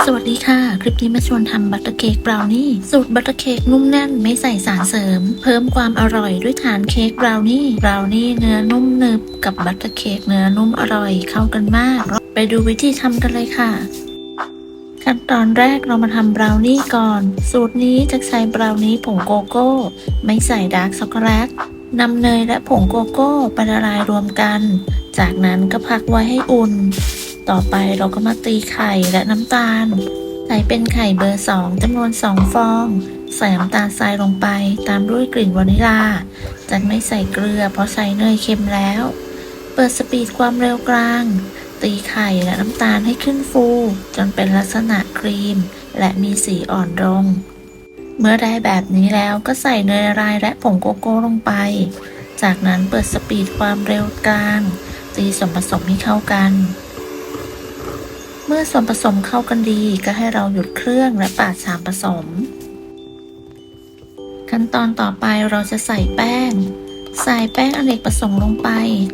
สวัสดีค่ะ คลิปนี้มาชวนทำบัตเตอร์เค้กบราวนี่สูตรบัตเตอร์เค้กนุ่มแน่นไม่ใส่สารเสริมเพิ่มความอร่อยด้วยฐานเค้กบราวนี่เนื้อนุ่มหนึบกับบัตเตอร์เค้กเนื้อนุ่มอร่อยเข้ากันมากไปดูวิธีทำกันเลยค่ะขั้นตอนแรกเรามาทำบราวนี่ก่อนสูตรนี้จะใช้บราวนี่ผงโกโก้ไม่ใส่ดาร์กช็อกโกแลตนำเนยและผงโกโก้ไปละลายรวมกันจากนั้นก็พักไว้ให้อุ่นต่อไปเราก็มาตีไข่และน้ำตาลใส่เป็นไข่เบอร์2จำนวน2ฟองใส่น้ำตาลทรายลงไปตามด้วยกลิ่นวานิลาจะไม่ใส่เกลือเพราะใส่เนยเค็มแล้วเปิดสปีดความเร็วกลางตีไข่และน้ำตาลให้ขึ้นฟูจนเป็นลักษณะครีมและมีสีอ่อนลงเมื่อได้แบบนี้แล้วก็ใส่เนยละลายและผงโกโก้ลงไปจากนั้นเปิดสปีดความเร็วกลางตีส่วนผสมให้เข้ากันเมื่อส่วนผสมเข้ากันดีก็ให้เราหยุดเครื่องและปาดสารผสมขั้นตอนต่อไปเราจะใส่แป้งอเนกประสงค์ลงไป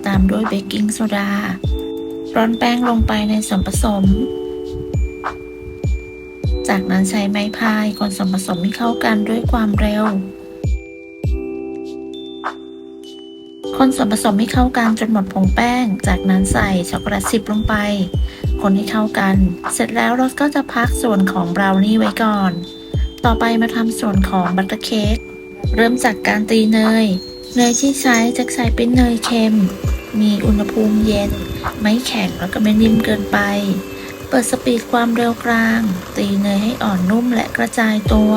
ตามด้วยเบกกิ้งโซดาร่อนแป้งลงไปในส่วนผสมจากนั้นใช้ไม้พายคนส่วนผสมให้เข้ากันด้วยความเร็วคนส่วนผสมให้เข้ากันจนหมดผงแป้งจากนั้นใส่ช็อกโกแลตชิพลงไปคนให้เข้ากันเสร็จแล้วเราก็จะพักส่วนของบราวนี่ไว้ก่อนต่อไปมาทำส่วนของบัตเตอร์เค้กเริ่มจากการตีเนยที่ใช้จะใช้เป็นเนยเค็มมีอุณหภูมิเย็นไม่แข็งแล้วก็ไม่นิ่มเกินไปเปิดสปีดความเร็วกลางตีเนยให้อ่อนนุ่มและกระจายตัว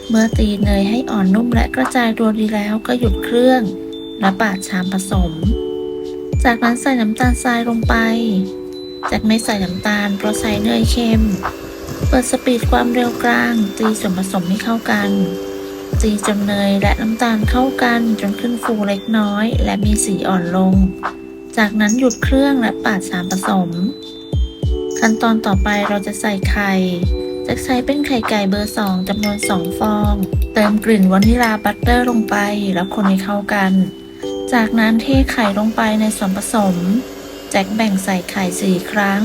เมื่อตีเนยให้อ่อนนุ่มและกระจายตัวดีแล้วก็หยุดเครื่องและปาดชามผสมจากนั้นใส่น้ำตาลทรายลงไปจากไม่ใส่น้ำตาลเพราะใส่เนยเค็มเปิดสปีดความเร็วกลางตีส่วนผสมให้เข้ากันตีจนเนยและน้ำตาลเข้ากันจนขึ้นฟูเล็กน้อยและมีสีอ่อนลงจากนั้นหยุดเครื่องและปาดสารผสมขั้นตอนต่อไปเราจะใส่ไข่จะใช้เป็นไข่ไก่เบอร์2จำนวน2ฟองเติมกลิ่นวานิลาบัตเตอร์ลงไปแล้วคนให้เข้ากันจากนั้นเทไข่ลงไปในส่วนผสมแจ็คแบ่งใส่ไข่4ครั้ง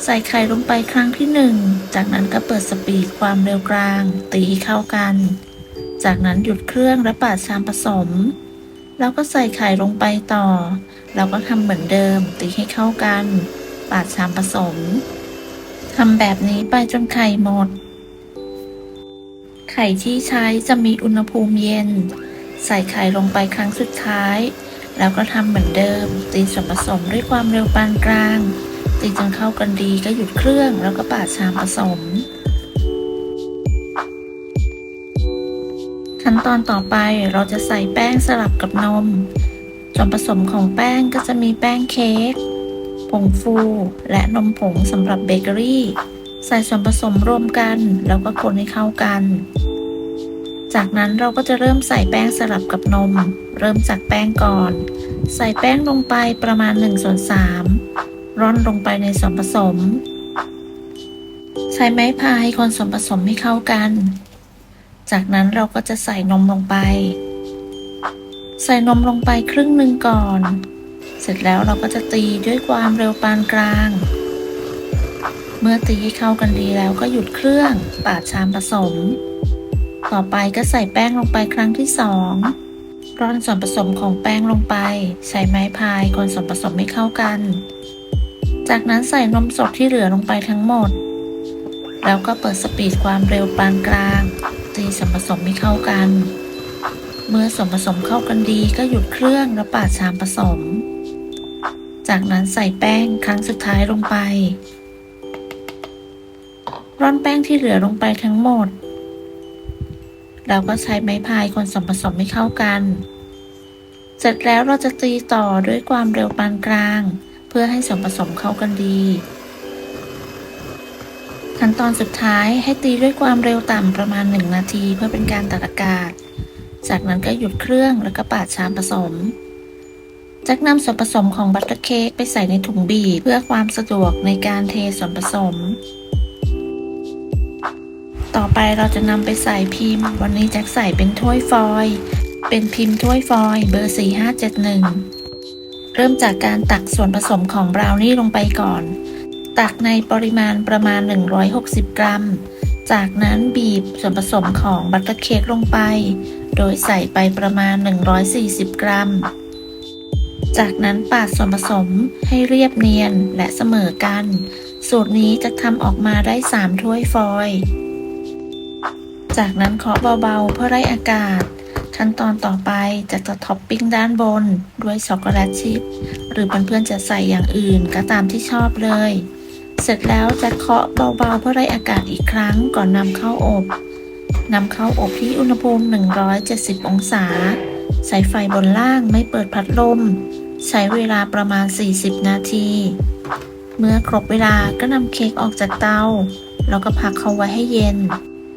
ใส่ไข่ลงไปครั้งที่1จากนั้นก็เปิดสปีดความเร็วกลางตีให้เข้ากันจากนั้นหยุดเครื่องและปาดชามผสมแล้วก็ใส่ไข่ลงไปต่อแล้วก็ทำเหมือนเดิมตีให้เข้ากันปาดชามผสมทำแบบนี้ไปจนไข่หมดไข่ที่ใช้จะมีอุณหภูมิเย็นใส่ไข่ลงไปครั้งสุดท้ายแล้วก็ทำเหมือนเดิมตีส่วนผสมด้วยความเร็วปานกลางตีจนเข้ากันดีก็หยุดเครื่องแล้วก็ปาดชามผสมขั้นตอนต่อไปเราจะใส่แป้งสลับกับนมส่วนผสมของแป้งก็จะมีแป้งเค้กผงฟูและนมผงสำหรับเบเกอรี่ใส่ส่วนผสมรวมกันแล้วก็คนให้เข้ากันจากนั้นเราก็จะเริ่มใส่แป้งสลับกับนมเริ่มจากแป้งก่อนใส่แป้งลงไปประมาณ1/3ร่อนลงไปในส่วนผสมใช้ไม้พายคนส่วนผสมให้เข้ากันจากนั้นเราก็จะใส่นมลงไปใส่นมลงไปครึ่งหนึ่งก่อนเสร็จแล้วเราก็จะตีด้วยความเร็วปานกลางเมื่อตีให้เข้ากันดีแล้วก็หยุดเครื่องปาดชามผสมต่อไปก็ใส่แป้งลงไปครั้งที่2ร่อนส่วนผสมของแป้งลงไปใช้ไม้พายคนส่วนผสมให้เข้ากันจากนั้นใส่นมสดที่เหลือลงไปทั้งหมดแล้วก็เปิดสปีดความเร็วปานกลางตีส่วนผสมให้เข้ากันเมื่อส่วนผสมเข้ากันดีก็หยุดเครื่องแล้วปาดชามผสมจากนั้นใส่แป้งครั้งสุดท้ายลงไปร่อนแป้งที่เหลือลงไปทั้งหมดเราก็ใช้ไม้พายคนส่วนผสมให้เข้ากันเสร็จแล้วเราจะตีต่อด้วยความเร็วปานกลางเพื่อให้ส่วนผสมเข้ากันดีขั้นตอนสุดท้ายให้ตีด้วยความเร็วต่ำประมาณ1 นาทีเพื่อเป็นการตัดอากาศจากนั้นก็หยุดเครื่องแล้วก็ปาดชามผสมจากนำส่วนผสมของบัตเตอร์เค้กไปใส่ในถุงบีบเพื่อความสะดวกในการเทส่วนผสมต่อไปเราจะนำไปใส่พิมพ์วันนี้แจ็คใส่เป็นถ้วยฟอยล์เป็นพิมพ์ถ้วยฟอยล์เบอร์4571เริ่มจากการตักส่วนผสมของบราวนี่ลงไปก่อน ตักในปริมาณประมาณ 160 กรัม จากนั้นบีบส่วนผสมของบัตเตอร์เค้กลงไป โดยใส่ไปประมาณ 140 กรัม จากนั้นปาดส่วนผสมให้เรียบเนียนและเสมอกัน สูตรนี้จะทำออกมาได้ 3 ถ้วยฟอยล์ จากนั้นเคาะเบาๆเพื่อไล่อากาศ ขั้นตอนต่อไปจะท็อปปิ้งด้านบนด้วยช็อกโกแลตชิพ หรือเพื่อนๆจะใส่อย่างอื่นก็ตามที่ชอบเลย เสร็จแล้วจะเคาะเบาๆเพื่อไล่อากาศอีกครั้งก่อนนำเข้าอบที่อุณหภูมิ 170 องศา ใช้ไฟบนล่างไม่เปิดพัดลม ใช้เวลาประมาณ 40 นาที เมื่อครบเวลาก็นำเค้กออกจากเตา แล้วก็พักเขาไว้ให้เย็น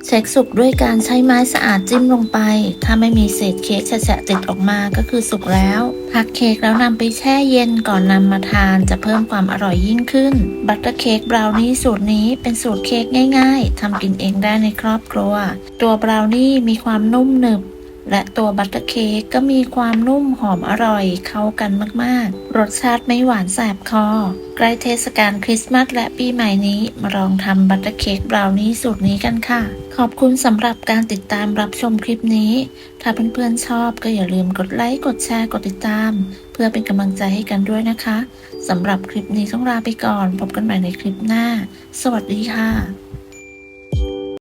เช็คสุกด้วยการใช้ไม้สะอาดจิ้มลงไป ถ้าไม่มีเศษเค้กแฉะๆติดออกมาก็คือสุกแล้ว พักเค้กแล้วนำไปแช่เย็นก่อนนำมาทานจะเพิ่มความอร่อยยิ่งขึ้น บัตเตอร์เค้กบราวนี่สูตรนี้เป็นสูตรเค้กง่ายๆ ทำกินเองได้ในครอบครัว ตัวบราวนี่มีความนุ่มหนึบ และตัวบัตเตอร์เค้กก็มีความนุ่มหอมอร่อยเข้ากันมากๆ รสชาติไม่หวานแสบคอ ใกล้เทศกาลคริสต์มาสและปีใหม่นี้มาลองทำบัตเตอร์เค้กบราวนี่สูตรนี้กันค่ะ ขอบคุณสำหรับการติดตามรับชมคลิปนี้ ถ้าเพื่อนๆชอบก็อย่าลืมกดไลค์กดแชร์กดติดตาม เพื่อเป็นกำลังใจให้กันด้วยนะคะสำหรับคลิปนี้ต้องลาไปก่อนพบกันใหม่ในคลิปหน้า สวัสดีค่ะ